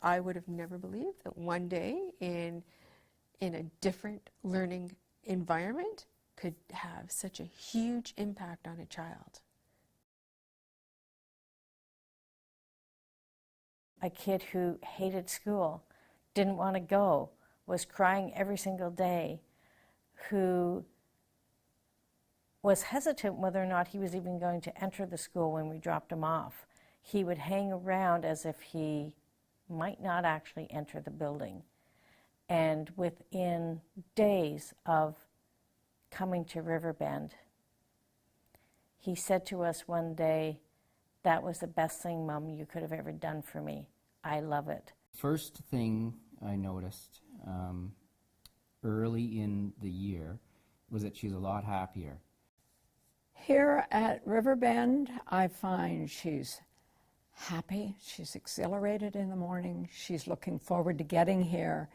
I would have never believed that one day in a different learning environment could have such a huge impact on a child. A kid who hated school, didn't want to go, was crying every single day, who was hesitant whether or not he was even going to enter the school when we dropped him off. He would hang around as if he might not actually enter the building. And within days of coming to Riverbend, he said to us one day, "That was the best thing, Mom, you could have ever done for me. I love it." First thing I noticed early in the year was that she's a lot happier. Here at Riverbend, I find she's happy, she's exhilarated in the morning, she's looking forward to getting here.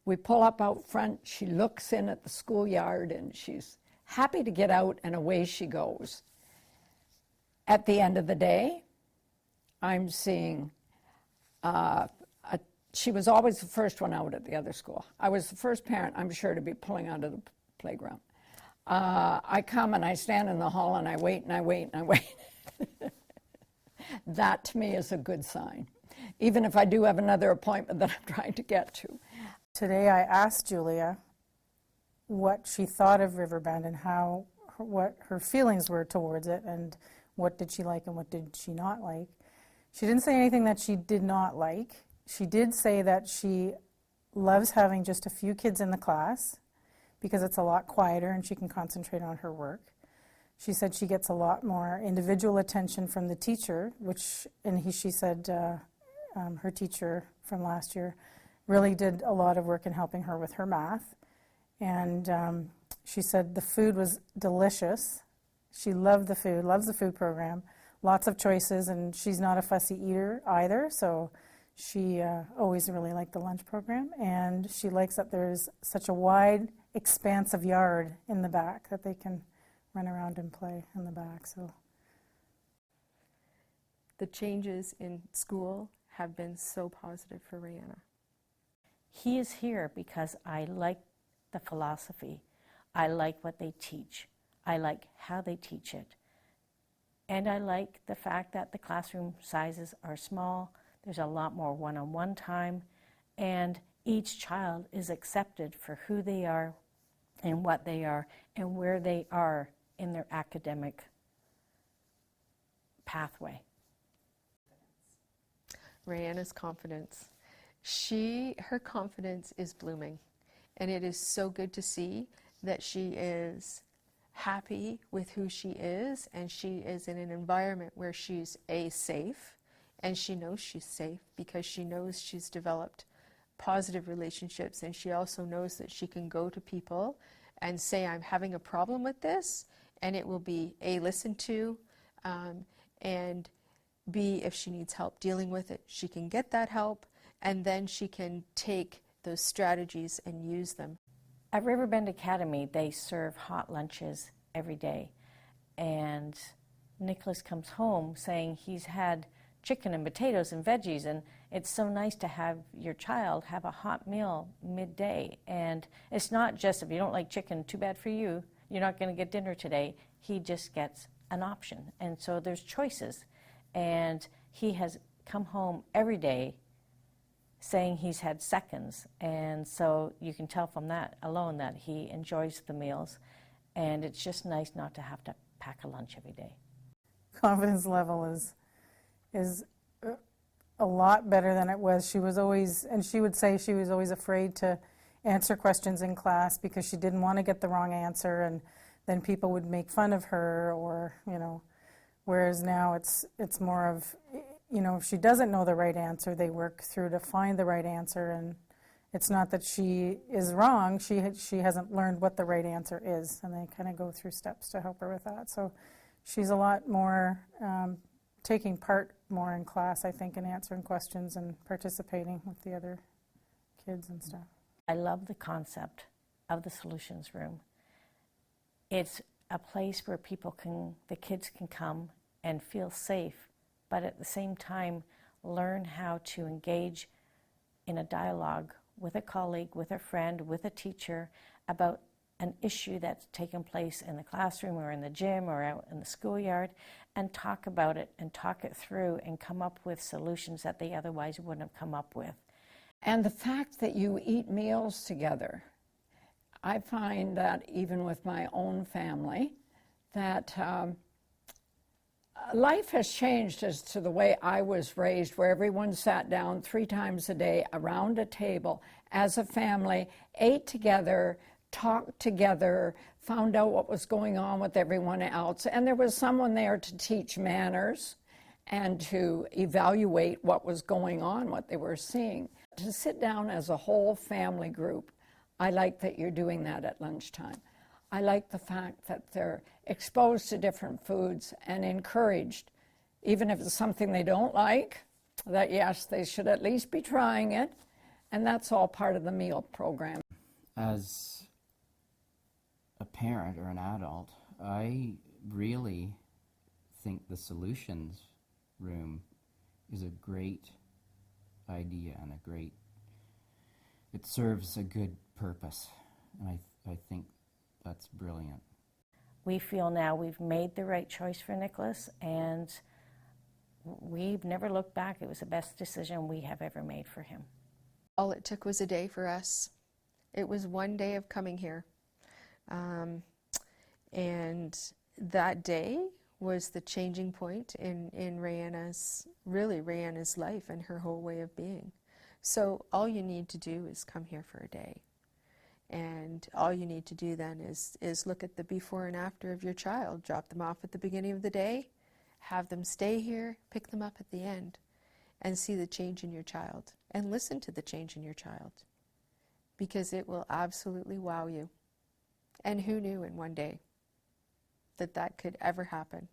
We pull up out front, she looks in at the schoolyard, and she's happy to get out, and away she goes. At the end of the day, I'm seeing, she was always the first one out at the other school. I was the first parent, I'm sure, to be pulling out of the playground. I come and I stand in the hall and I wait and I wait and I wait. That to me is a good sign, even if I do have another appointment that I'm trying to get to. Today I asked Julia what she thought of Riverbend and what her feelings were towards it, and what did she like and what did she not like. She didn't say anything that she did not like. She did say that she loves having just a few kids in the class because it's a lot quieter and she can concentrate on her work. She said she gets a lot more individual attention from the teacher, she said her teacher from last year really did a lot of work in helping her with her math. And she said the food was delicious. She loved the food, loves the food program, lots of choices, and she's not a fussy eater either, so she always really liked the lunch program. And she likes that there's such a wide expanse of yard in the back that they can run around and play in the back. So The changes in school have been so positive for Rihanna. He is here because I like the philosophy. I like what they teach. I like how they teach it. And I like the fact that the classroom sizes are small. There's a lot more one-on-one time. And each child is accepted for who they are and what they are and where they are in their academic pathway. Rihanna's confidence. Her confidence is blooming, and it is so good to see that she is happy with who she is, and she is in an environment where she's safe, and she knows she's safe because she knows she's developed positive relationships, and she also knows that she can go to people and say, I'm having a problem with this, and it will be listened to, and B, if she needs help dealing with it, she can get that help, and then she can take those strategies and use them. At Riverbend Academy, they serve hot lunches every day. And Nicholas comes home saying he's had chicken and potatoes and veggies, and it's so nice to have your child have a hot meal midday. And it's not just, if you don't like chicken, too bad for you, you're not going to get dinner today. He just gets an option. And so there's choices. And he has come home every day saying he's had seconds, and so you can tell from that alone that he enjoys the meals, and it's just nice not to have to pack a lunch every day. Confidence level is a lot better than it was. She was always, and she would say she was always afraid to answer questions in class because she didn't want to get the wrong answer, and then people would make fun of her, or whereas now it's more of, if she doesn't know the right answer, they work through to find the right answer. And it's not that she is wrong, she hasn't learned what the right answer is, and they kind of go through steps to help her with that. So she's a lot more taking part more in class, I think, and answering questions and participating with the other kids and stuff. I love the concept of the Solutions Room. It's a place where the kids can come and feel safe, but at the same time learn how to engage in a dialogue with a colleague, with a friend, with a teacher about an issue that's taken place in the classroom or in the gym or out in the schoolyard, and talk about it and talk it through and come up with solutions that they otherwise wouldn't have come up with. And the fact that you eat meals together, I find that even with my own family, that life has changed as to the way I was raised, where everyone sat down 3 times a day around a table as a family, ate together, talked together, found out what was going on with everyone else, and there was someone there to teach manners and to evaluate what was going on, what they were seeing. To sit down as a whole family group, I like that you're doing that at lunchtime. I like the fact that they're exposed to different foods and encouraged, even if it's something they don't like, that yes, they should at least be trying it, and that's all part of the meal program. As a parent or an adult, I really think the solutions room is a great idea and it serves a good purpose, and I think that's brilliant. We feel now we've made the right choice for Nicholas, and we've never looked back. It was the best decision we have ever made for him. All it took was a day for us. It was one day of coming here. And that day was the changing point in Rihanna's life and her whole way of being. So all you need to do is come here for a day. And all you need to do then is look at the before and after of your child, drop them off at the beginning of the day, have them stay here, pick them up at the end, and see the change in your child, and listen to the change in your child, because it will absolutely wow you. And who knew in one day that that could ever happen?